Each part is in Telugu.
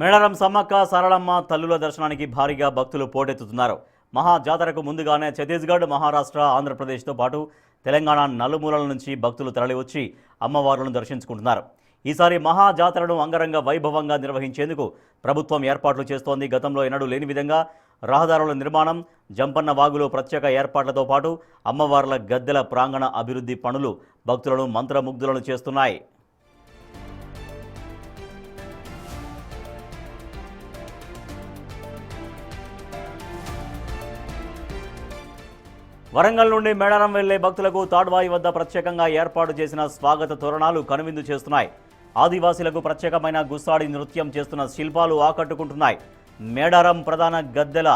మేడారం సమ్మక్క సారళమ్మ తల్లుల దర్శనానికి భారీగా భక్తులు పోటెత్తుతున్నారు. మహా జాతరకు ముందుగానే ఛత్తీస్గఢ్, మహారాష్ట్ర, ఆంధ్రప్రదేశ్తో పాటు తెలంగాణ నలుమూలల నుంచి భక్తులు తరలివచ్చి అమ్మవార్లను దర్శించుకుంటున్నారు. ఈసారి మహా జాతరను అంగరంగ వైభవంగా నిర్వహించేందుకు ప్రభుత్వం ఏర్పాట్లు చేస్తోంది. గతంలో ఎన్నడూ లేని విధంగా రహదారుల నిర్మాణం, జంపన్న వాగులో ప్రత్యేక ఏర్పాట్లతో పాటు అమ్మవార్ల గద్దెల ప్రాంగణ అభివృద్ధి పనులు భక్తులను మంత్రముగ్ధులను చేస్తున్నాయి. వరంగల్ నుండి మేడారం వెళ్లే భక్తులకు తాడ్వాయి వద్ద ప్రత్యేకంగా ఏర్పాటు చేసిన స్వాగత తోరణాలు కనువిందు చేస్తున్నాయి. ఆదివాసీలకు ప్రత్యేకమైన గుస్సాడి నృత్యం చేస్తున్న శిల్పాలు ఆకట్టుకుంటున్నాయి. మేడారం ప్రధాన గద్దెల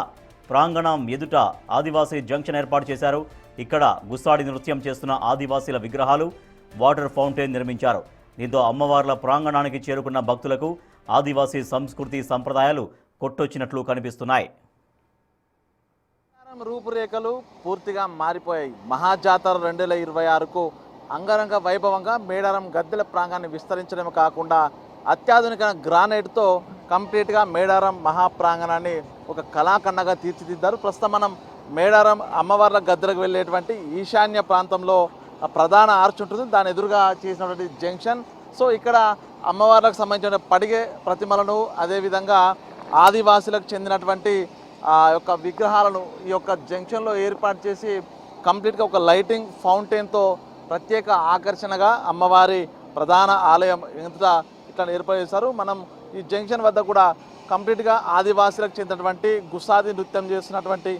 ప్రాంగణం ఎదుట ఆదివాసీ జంక్షన్ ఏర్పాటు చేశారు. ఇక్కడ గుస్సాడి నృత్యం చేస్తున్న ఆదివాసీల విగ్రహాలు, వాటర్ ఫౌంటైన్ నిర్మించారు. దీంతో అమ్మవార్ల ప్రాంగణానికి చేరుకున్న భక్తులకు ఆదివాసీ సంస్కృతి సంప్రదాయాలు కొట్టొచ్చినట్లు కనిపిస్తున్నాయి. రూపురేఖలు పూర్తిగా మారిపోయాయి. మహాజాతర 2026కు అంగరంగ వైభవంగా మేడారం గద్దెల ప్రాంగాన్ని విస్తరించడమే కాకుండా అత్యాధునిక గ్రానైట్తో కంప్లీట్గా మేడారం మహాప్రాంగణాన్ని ఒక కళాఖండగా తీర్చిదిద్దారు. ప్రస్తుతం మనం మేడారం అమ్మవార్ల గద్దెలకు వెళ్ళేటువంటి ఈశాన్య ప్రాంతంలో ప్రధాన ఆర్చ్ ఉంటుంది, దాని ఎదురుగా చేసినటువంటి జంక్షన్. సో ఇక్కడ అమ్మవార్లకు సంబంధించిన పడిగే ప్రతిమలను, అదేవిధంగా ఆదివాసులకు చెందినటువంటి ఆ యొక్క విగ్రహాలను ఈ యొక్క జంక్షన్లో ఏర్పాటు చేసి కంప్లీట్గా ఒక లైటింగ్ ఫౌంటైన్తో ప్రత్యేక ఆకర్షణగా అమ్మవారి ప్రధాన ఆలయం ఎంత ఇట్లా ఏర్పాటు చేశారు. మనం ఈ జంక్షన్ వద్ద కూడా కంప్లీట్గా ఆదివాసీలకు చెందినటువంటి గుస్సాది నృత్యం చేస్తున్నటువంటి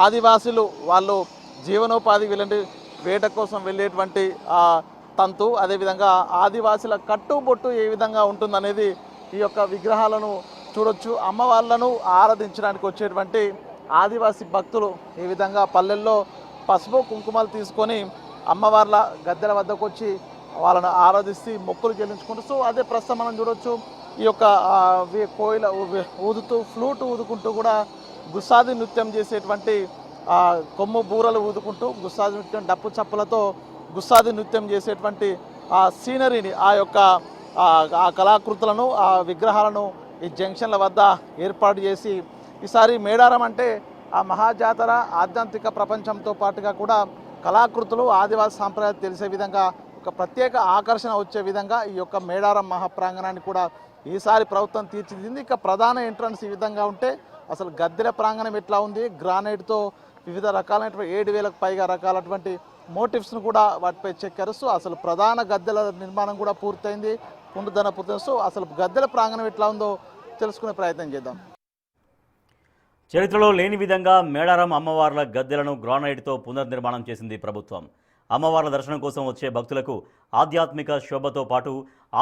ఆదివాసీలు వాళ్ళు జీవనోపాధి వెళ్ళండి వేట కోసం వెళ్ళేటువంటి తంతు, అదేవిధంగా ఆదివాసీల కట్టుబొట్టు ఏ విధంగా ఉంటుందనేది ఈ యొక్క విగ్రహాలను చూడొచ్చు. అమ్మవార్లను ఆరాధించడానికి వచ్చేటువంటి ఆదివాసీ భక్తులు ఈ విధంగా పల్లెల్లో పసుపు కుంకుమలు తీసుకొని అమ్మవార్ల గద్దెల వద్దకు వచ్చి వాళ్ళను ఆరాధిస్తూ మొక్కులు చెల్లించుకుంటూ, సో అదే ప్రస్తుతం మనం చూడొచ్చు. ఈ యొక్క కోయిల ఊదుతూ ఫ్లూట్ ఊదుకుంటూ కూడా గుస్సాది నృత్యం చేసేటువంటి కొమ్ము బూరలు ఊదుకుంటూ గుస్సాది నృత్యం డప్పు చప్పులతో గుస్సాది నృత్యం చేసేటువంటి ఆ సీనరీని, ఆ యొక్క ఆ కళాకృతులను, ఆ విగ్రహాలను ఈ జంక్షన్ల వద్ద ఏర్పాటు చేసి ఈసారి మేడారం అంటే ఆ మహాజాతర ఆధ్యాత్మిక ప్రపంచంతో పాటుగా కూడా కళాకృతులు, ఆదివాసీ సాంప్రదాయాలు తెలిసే విధంగా ఒక ప్రత్యేక ఆకర్షణ వచ్చే విధంగా ఈ యొక్క మేడారం మహాప్రాంగణాన్ని కూడా ఈసారి ప్రభుత్వం తీర్చిదిద్దింది. ఇక ప్రధాన ఎంట్రన్స్ ఈ విధంగా ఉంటే అసలు గద్దెల ప్రాంగణం ఎట్లా ఉంది, గ్రానైట్తో వివిధ రకాలైనటువంటి 7,000కు పైగా రకాలటువంటి మోటివ్స్ను కూడా వాటిపై చెక్కారు. సో అసలు ప్రధాన గద్దెల నిర్మాణం కూడా పూర్తయింది, పునరుద్ధరణ పూర్తయింది. సో అసలు గద్దెల ప్రాంగణం ఎట్లా ఉందో తెలుసుకునే ప్రయత్నం చేద్దాం. చరిత్రలో లేని విధంగా మేడారం అమ్మవార్ల గద్దెలను గ్రానైట్తో పునర్నిర్మాణం చేసింది ప్రభుత్వం. అమ్మవార్ల దర్శనం కోసం వచ్చే భక్తులకు ఆధ్యాత్మిక శోభతో పాటు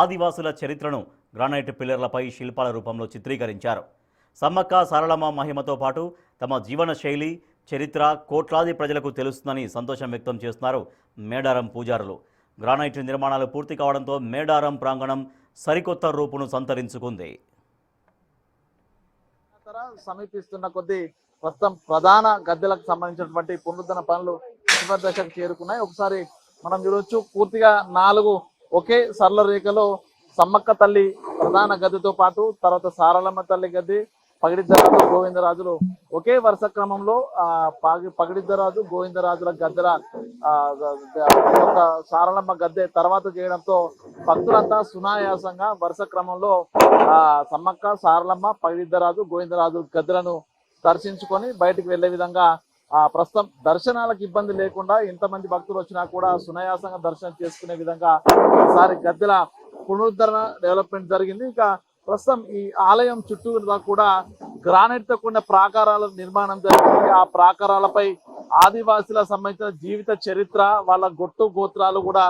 ఆదివాసుల చరిత్రను గ్రానైట్ పిల్లర్లపై శిల్పాల రూపంలో చిత్రీకరించారు. సమ్మక్క సారళమ్మ మహిమతో పాటు తమ జీవన శైలి, చరిత్ర కోట్లాది ప్రజలకు తెలుస్తుందని సంతోషం వ్యక్తం చేస్తున్నారు మేడారం పూజారులు. గ్రానైట్ నిర్మాణాలు పూర్తి కావడంతో మేడారం ప్రాంగణం సరికొత్త రూపును సంతరించుకుంది. సమీపిస్తున్న కొద్దీ ప్రస్తుతం ప్రధాన గద్దెలకు సంబంధించినటువంటి పునరుద్ధరణ పనులు చివరి దశకు చేరుకున్నాయి. ఒకసారి మనం చూడవచ్చు, పూర్తిగా 4 ఒకే సరళ రేఖలో సమ్మక్క తల్లి ప్రధాన గద్దెతో పాటు తర్వాత సారళమ్మ తల్లి గద్దె, పగిడిద్దరాజు, గోవిందరాజులు ఒకే వరుస క్రమంలో పగిడిద్దరాజు, గోవిందరాజుల గద్దెల సారళమ్మ గద్దె తర్వాత చేయడంతో భక్తులంతా సునాయాసంగా వరుస క్రమంలో సమ్మక్క, సారళమ్మ, పగిడిద్దరాజు, గోవిందరాజు గద్దెలను దర్శించుకొని బయటికి వెళ్లే విధంగా ప్రస్తుతం దర్శనాలకు ఇబ్బంది లేకుండా ఎంతమంది భక్తులు వచ్చినా కూడా సునాయాసంగా దర్శనం చేసుకునే విధంగా ఈసారి గద్దెల పునరుద్ధరణ డెవలప్మెంట్ జరిగింది. ఇక ప్రస్తుతం ఈ ఆలయం చుట్టూ కూడా గ్రానైట్ తో కూడిన ప్రాకారాల నిర్మాణం జరిగింది. ఆ ప్రాకారాలపై ఆదివాసీలకు సంబంధించిన జీవిత చరిత్ర, వాళ్ళ గొట్టు గోత్రాలు కూడా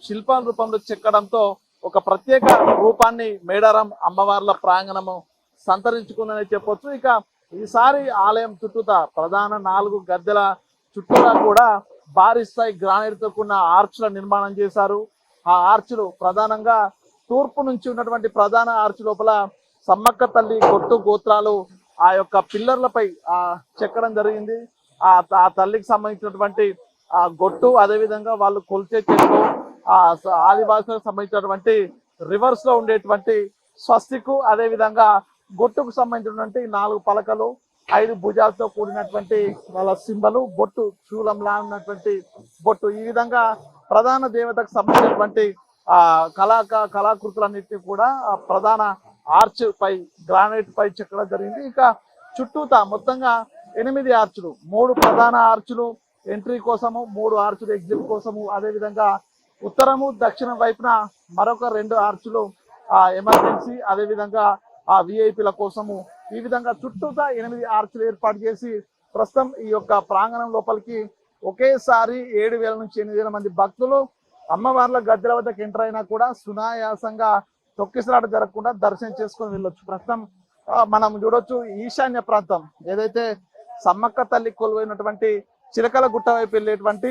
శిల్పాల రూపంలో చెక్కడంతో ఒక ప్రత్యేక రూపాన్ని మేడారం అమ్మవార్ల ప్రాంగణము సంతరించుకుందని చెప్పొచ్చు. ఇక ఈసారి ఆలయం చుట్టూతా ప్రధాన 4 గద్దెల చుట్టూరా కూడా భారీ స్థాయి గ్రానైట్ తో కూడిన ఆర్చ్ల నిర్మాణం చేశారు. ఆ ఆర్చులు ప్రధానంగా తూర్పు నుంచి ఉన్నటువంటి ప్రధాన ఆర్చ్ లోపల సమ్మక్క తల్లి గొట్టు గోత్రాలు ఆ యొక్క పిల్లర్లపై చెక్కడం జరిగింది. ఆ తల్లికి సంబంధించినటువంటి ఆ గొట్టు, అదేవిధంగా వాళ్ళు కొలిచే చెట్లు, ఆదివాసులకు సంబంధించినటువంటి రివర్స్ లో ఉండేటువంటి స్వస్తికు అదేవిధంగా బొట్టుకు సంబంధించినటువంటి 4 పలకలు 5 భుజాలతో కూడినటువంటి వాళ్ళ సింబలు బొట్టు శూలంలా ఉన్నటువంటి బొట్టు ఈ విధంగా ప్రధాన దేవతకు సంబంధించినటువంటి కళాకృతులన్నింటినీ కూడా ప్రధాన ఆర్చ్ పై గ్రానైట్ పై చెక్కడం జరిగింది. ఇక చుట్టూతా మొత్తంగా 8 ఆర్చులు, 3 ప్రధాన ఆర్చులు ఎంట్రీ కోసము, 3 ఆర్చులు ఎగ్జిట్ కోసము, అదేవిధంగా ఉత్తరము దక్షిణం వైపున మరొక 2 ఆర్చులు ఎమర్జెన్సీ అదేవిధంగా విఐపీల కోసము. ఈ విధంగా చుట్టూతా 8 ఆర్చులు ఏర్పాటు చేసి ప్రస్తుతం ఈ యొక్క ప్రాంగణం లోపలికి ఒకేసారి 7,000 నుంచి 8,000 మంది భక్తులు అమ్మవార్ల గద్దెల వద్దకు ఎంటర్ అయినా కూడా సునాయాసంగా తొక్కిసలాట జరగకుండా దర్శనం చేసుకొని వెళ్ళొచ్చు. ప్రస్తుతం మనం చూడొచ్చు ఈశాన్య ప్రాంతం ఏదైతే సమ్మక్క తల్లి కొలువైనటువంటి చిలకల గుట్ట వైపు వెళ్ళేటువంటి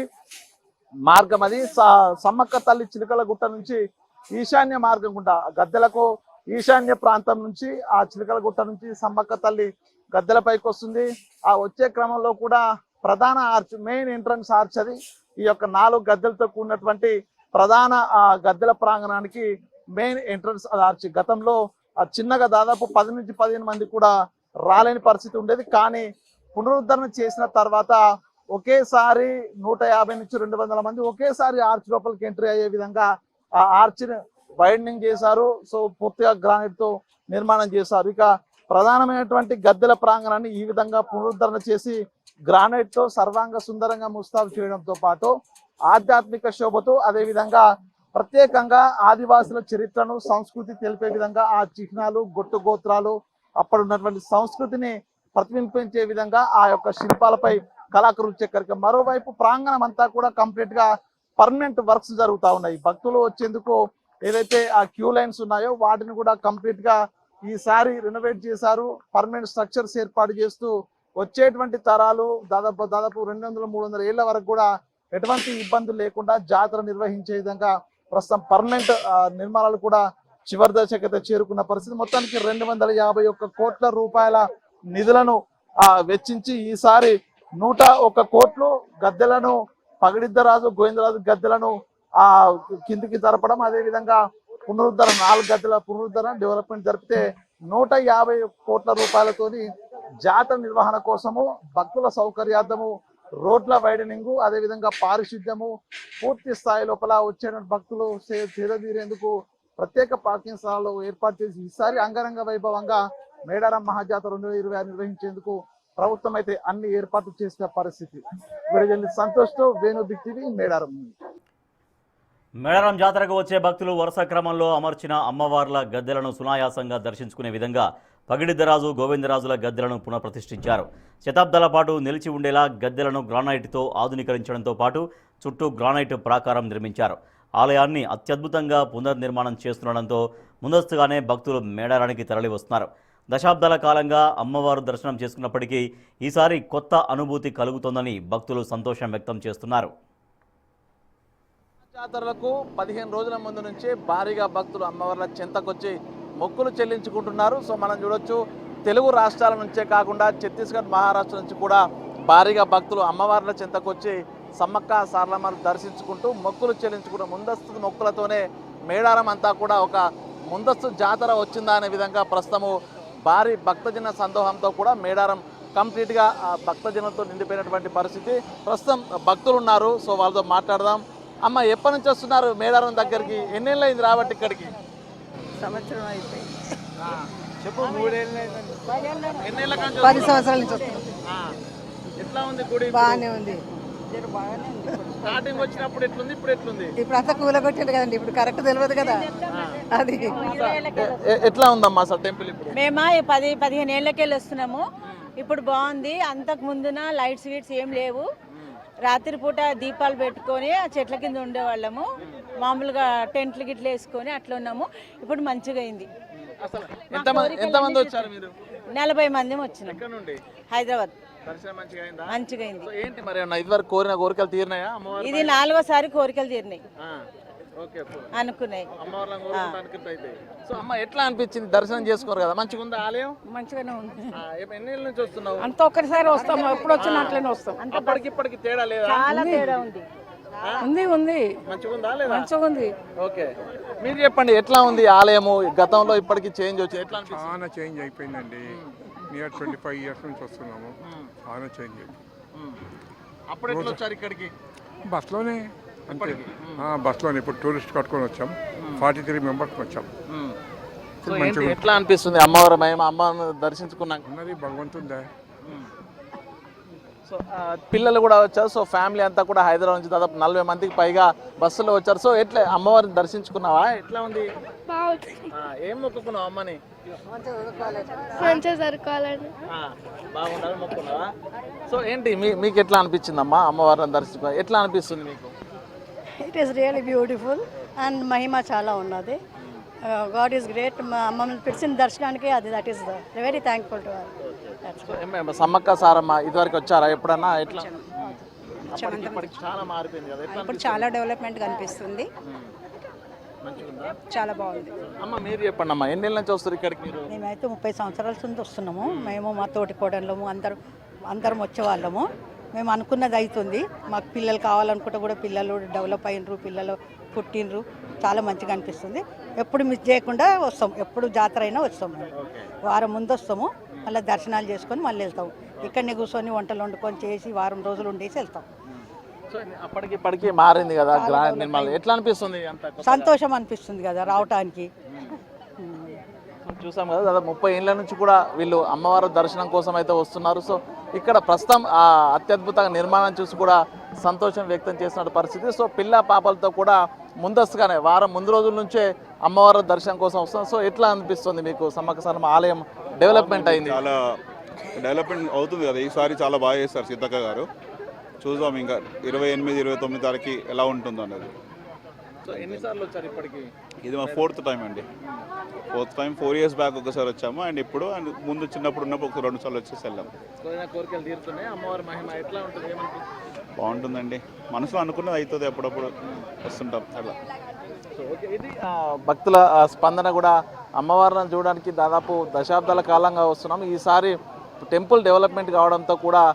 మార్గం, అది సమ్మక్క తల్లి చిలకల గుట్ట నుంచి ఈశాన్య మార్గం గుండా గద్దెలకు ఈశాన్య ప్రాంతం నుంచి ఆ చిలకల గుట్ట నుంచి సమ్మక్క తల్లి గద్దెలపైకి వస్తుంది. ఆ వచ్చే క్రమంలో కూడా ప్రధాన ఆర్చ్, మెయిన్ ఎంట్రన్స్ ఆర్చ్ అది. ఈ యొక్క 4 గద్దెలతో కూడినటువంటి ప్రధాన గద్దెల ప్రాంగణానికి మెయిన్ ఎంట్రన్స్ ఆర్చ్. గతంలో చిన్నగా దాదాపు 10 నుంచి 15 మంది కూడా రాలేని పరిస్థితి ఉండేది. కానీ పునరుద్ధరణ చేసిన తర్వాత ఒకేసారి 150 నుంచి 200 మంది ఒకేసారి ఆర్చ్ లోపలికి ఎంట్రీ అయ్యే విధంగా ఆ ఆర్చ్ వైడనింగ్ చేశారు. సో పూర్తిగా గ్రానైట్ తో నిర్మాణం చేశారు. ఇక ప్రధానమైనటువంటి గద్దెల ప్రాంగణాన్ని ఈ విధంగా పునరుద్ధరణ చేసి గ్రానైట్ తో సర్వాంగ సుందరంగా ముస్తాబు చేయడంతో పాటు ఆధ్యాత్మిక శోభతో అదేవిధంగా ప్రత్యేకంగా ఆదివాసుల చరిత్రను సంస్కృతి తెలిపే విధంగా ఆ చిహ్నాలు గొట్టు గోత్రాలు అప్పుడు ఉన్నటువంటి సంస్కృతిని ప్రతిబింబించే విధంగా ఆ యొక్క శిల్పాలపై కళాకృతి చెక్కరికి. మరోవైపు ప్రాంగణం అంతా కూడా కంప్లీట్ గా పర్మనెంట్ వర్క్స్ జరుగుతూ ఉన్నాయి. భక్తులు వచ్చేందుకు ఏదైతే ఆ క్యూ లైన్స్ ఉన్నాయో వాటిని కూడా కంప్లీట్ గా ఈసారి రెనోవేట్ చేశారు. పర్మనెంట్ స్ట్రక్చర్స్ ఏర్పాటు చేస్తూ వచ్చేటువంటి తరాలు దాదాపు 200-300 ఏళ్ల వరకు కూడా ఎటువంటి ఇబ్బందులు లేకుండా జాతర నిర్వహించే విధంగా ప్రస్తుతం పర్మనెంట్ నిర్మాణాలు కూడా చివరి దశకైతే చేరుకున్న పరిస్థితి. మొత్తానికి 251 కోట్ల రూపాయల నిధులను వెచ్చించి ఈసారి 101 కోట్లు గద్దెలను పగిడిద్దరాజు గోవిందరాజు గద్దెలను కిందికి జరపడం, అదేవిధంగా పునరుద్ధరణ 4 గద్దెల పునరుద్ధరణ డెవలప్మెంట్ జరిపితే 150 కోట్ల రూపాయలతోని జాతర నిర్వహణ కోసము భక్తుల సౌకర్యార్థము రోడ్ల వైడనింగ్ అదేవిధంగా పారిశుద్ధ్యము పూర్తి స్థాయి లోపల వచ్చే భక్తులు చేరదీరేందుకు ప్రత్యేక పార్కింగ్ స్థలాలు ఏర్పాటు చేసి ఈసారి అంగరంగ వైభవంగా మేడారం మహాజాతర 2026 నిర్వహించేందుకు ప్రభుత్వం అయితే అన్ని ఏర్పాట్లు చేసిన పరిస్థితి. విడజల్లి సంతోష్తో వేణు బిగ్ టీవీ మేడారం. మేడారం జాతరకు వచ్చే భక్తులు వరుస క్రమంలో అమర్చిన అమ్మవార్ల గద్దెలను సునాయాసంగా దర్శించుకునే విధంగా పగిడిద్దరాజు గోవిందరాజుల గద్దెలను పునఃప్రతిష్ఠించారు. శతాబ్దాల పాటు నిలిచి ఉండేలా గద్దెలను గ్రానైట్తో ఆధునీకరించడంతో పాటు చుట్టూ గ్రానైట్ ప్రాకారం నిర్మించారు. ఆలయాన్ని అత్యద్భుతంగా పునర్నిర్మాణం చేస్తుండడంతో ముందస్తుగానే భక్తులు మేడారానికి తరలి వస్తున్నారు. దశాబ్దాల కాలంగా అమ్మవారు దర్శనం చేసుకున్నప్పటికీ ఈసారి కొత్త అనుభూతి కలుగుతోందని భక్తులు సంతోషం వ్యక్తం చేస్తున్నారు. జాతరలకు 15 రోజుల ముందు నుంచే భారీగా భక్తులు అమ్మవార్ల చెంతకొచ్చి మొక్కులు చెల్లించుకుంటున్నారు. సో మనం చూడొచ్చు తెలుగు రాష్ట్రాల నుంచే కాకుండా ఛత్తీస్గఢ్ మహారాష్ట్ర నుంచి కూడా భారీగా భక్తులు అమ్మవార్ల చెంతకొచ్చి సమ్మక్క సారలమ్మను దర్శించుకుంటూ మొక్కులు చెల్లించుకుంటూ ముందస్తు మొక్కులతోనే మేడారం అంతా కూడా ఒక ముందస్తు జాతర వచ్చిందా అనే విధంగా ప్రస్తుతము భారీ భక్తజన సందోహంతో కూడా మేడారం కంప్లీట్గా భక్తజనంతో నిండిపోయినటువంటి పరిస్థితి. ప్రస్తుతం భక్తులు ఉన్నారు. సో వాళ్ళతో మాట్లాడదాం. అమ్మ, ఎప్పటి నుంచి వస్తున్నారు మేడారం దగ్గరికి? ఎన్నేళ్ళు అయింది రాబట్టి ఇక్కడికి? సంవత్సరం అయిపోయింది. చెప్పు. 3 ఏళ్ళు. 10 సంవత్సరాల నుంచి వస్తున్నాం. ఎట్లా ఉంది గుడి? బాగానే ఉంది. స్టార్టింగ్ వచ్చినప్పుడు ఎట్లుంది, ఇప్పుడు ఎట్లుంది? ఇప్పుడు అంతా కూలగొట్టిండు కదండి, ఇప్పుడు కరెక్ట్ తెలియదు కదా అది. ఎట్లా ఉందమ్మా అసలు టెంపుల్ ఇప్పుడు? మేమా 10-15 ఏళ్ళకెళ్ళి వస్తున్నాము. ఇప్పుడు బాగుంది. అంతకు ముందున లైట్స్ గీట్స్ ఏం లేవు. రాత్రిపూట దీపాలు పెట్టుకొని ఆ చెట్ల కింద ఉండేవాళ్ళము. మామూలుగా టెంట్లు గిట్లు వేసుకొని అట్లా ఉన్నాము. ఇప్పుడు మంచిగా అయింది. ఎంతమంది వచ్చారు మీరు? 40 మంది వచ్చినాం. హైదరాబాద్. మంచిగా అయింది. ఏంటి మరి ఇదివరకు కోరిన కోరికలు తీరినాయా? ఇది 4వసారి కోరికలు తీరినాయి అనుకున్నాయి. సో అమ్మ, ఎట్లా అనిపించింది? దర్శనం చేసుకోరు కదా, మంచిగా ఉంది ఆలయం? మంచిగానే ఉంది. ఎన్నేళ్ళ నుంచి వస్తున్నావు? అంత ఒక్కసారి వస్తాము, ఎప్పుడు వచ్చినా అట్లనే వస్తాం. అప్పటికి ఇప్పటికి తేడా లేదా? చాలా తేడా ఉంది. ఉంది ఉంది మంచిగా ఉందా లేదా మంచిగా ఉంది. ఓకే, మీరు చెప్పండి ఎట్లా ఉంది ఆలయము? గతంలో ఇప్పటికి చేంజ్ వచ్చింది, ఎట్లా అనిపిస్తుంది? చాలా చేంజ్ అయిపోయిందండి. నియర్ 25 years నుంచి వస్తున్నాము. చాలా చేంజ్ అయిపోయింది. అప్పుడు ఎట్లా వచ్చారు ఇక్కడికి? బస్లోనే అంతే. బస్లోనే ఇప్పుడు టూరిస్ట్ కట్టుకొని వచ్చాం. 43 members వచ్చాం. సో ఏంటి, ఎట్లా అనిపిస్తుంది అమ్మవారి మహిమ? అమ్మను దర్శించుకున్నాక ఉన్నది భగవంతుందే. సో పిల్లలు కూడా వచ్చారు. సో ఫ్యామిలీ అంతా కూడా హైదరాబాద్ నుంచి దాదాపు 40 మందికి పైగా బస్సులో వచ్చారు. సో ఎట్లా అమ్మవారిని దర్శించుకున్నావా? ఎట్లా ఉంది? ఏం మొక్కుకున్నావు అమ్మని? మంచిగా జరుపుకోవాలని. బాగుండాలని మొక్కుకున్నావా? సో ఏంటి మీకు ఎట్లా అనిపించింది అమ్మా అమ్మవారిని దర్శించుకో? ఎట్లా అనిపిస్తుంది మీకు? It is really beautiful and మహిమ చాలా ఉన్నది. God is great. మమ్మల్ని పిలిచిన దర్శనానికి అది that is very thankful to Sammakka Saramma ఇదివరకు వచ్చారా ఎప్పుడన్నా? ఎట్లా ఇప్పటికి చాలా మారిపోయింది కదా, ఎట్లా ఇప్పుడు చాలా డెవలప్మెంట్ కనిపిస్తుంది. చాలా బాగుంది. అమ్మ మీరు చెప్పండి అమ్మా, ఎన్నేళ్ళ నుంచి వస్తారు ఇక్కడికి మీరు? మేమైతే 30 సంవత్సరాల నుంచి వస్తున్నాము. మేము మా తోటి కోడళ్ళము అందరం వచ్చేవాళ్ళము. మేము అనుకున్నది అవుతుంది. మాకు పిల్లలు కావాలనుకుంటే కూడా పిల్లలు డెవలప్ అయినరు, పిల్లలు పుట్టినరు. చాలా మంచిగా అనిపిస్తుంది. ఎప్పుడు మిస్ చేయకుండా వస్తాం. ఎప్పుడు జాతర అయినా వస్తాం. వారం ముందు వస్తాము, మళ్ళీ దర్శనాలు చేసుకొని మళ్ళీ వెళ్తాం. ఇక్కడనే కూర్చొని వంటలు వండుకొని చేసి వారం రోజులు ఉండేసి వెళ్తాం. సో అప్పటికి ఇప్పటికి మారింది కదా గ్రాండ్ నిర్మల్, ఎట్లా అనిపిస్తుంది? అంత సంతోషం అనిపిస్తుంది కదా రావటానికి. చూసాం కదా, దాదాపు 30 ఏళ్ళ నుంచి కూడా వీళ్ళు అమ్మవారి దర్శనం కోసం అయితే వస్తున్నారు. సో ఇక్కడ ప్రస్తుతం ఆ అత్యద్భుతంగా నిర్మాణం చూసి కూడా సంతోషం వ్యక్తం చేసిన పరిస్థితి. సో పిల్ల పాపలతో కూడా ముందస్తుగానే వారం ముందు రోజుల నుంచే అమ్మవారి దర్శనం కోసం వస్తున్నారు. సో ఎట్లా అనిపిస్తుంది మీకు? సమ్మక్క సారమ్మ ఆలయం డెవలప్మెంట్ అయింది, చాలా డెవలప్మెంట్ అవుతుంది కదా. ఈసారి చాలా బాగా చేస్తారు సీతక్క గారు. చూద్దాం ఇంకా 28, 29 తారీఖు ఎలా ఉంటుందో అనేది. సో ఎన్నిసార్లు వచ్చారు ఇప్పటికి? ఇది మా 4th టైం అండి. 4th time. 4 years బ్యాక్ ఒకసారి వచ్చాము, అండ్ ఇప్పుడు అండ్ ముందు చిన్నప్పుడు ఉన్నప్పుడు ఒక 2 సార్లు వచ్చేసి వెళ్ళాము. కోరికలు తీరుతున్నాయి. అమ్మవారి మహిమ ఎట్లా ఉంటుంది? బాగుంటుందండి, మనసులో అనుకున్నది అవుతుంది. అప్పుడప్పుడు వస్తుంటాం అలా. సో ఓకే, ఇది భక్తుల స్పందన కూడా. అమ్మవారిని చూడడానికి దాదాపు దశాబ్దాల కాలంగా వస్తున్నాం. ఈసారి టెంపుల్ డెవలప్మెంట్ కావడంతో కూడా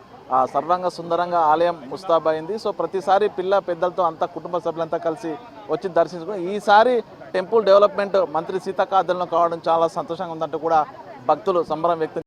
సర్వంగా సుందరంగా ఆలయం ముస్తాబైంది. సో ప్రతిసారి పిల్ల పెద్దలతో అంతా కుటుంబ సభ్యులంతా కలిసి వచ్చి దర్శించుకుని ఈసారి టెంపుల్ డెవలప్మెంట్ మంత్రి సీతక్క ఆధ్వర్యంలో కావడం చాలా సంతోషంగా ఉందంటూ కూడా భక్తులు సంబరం వ్యక్తం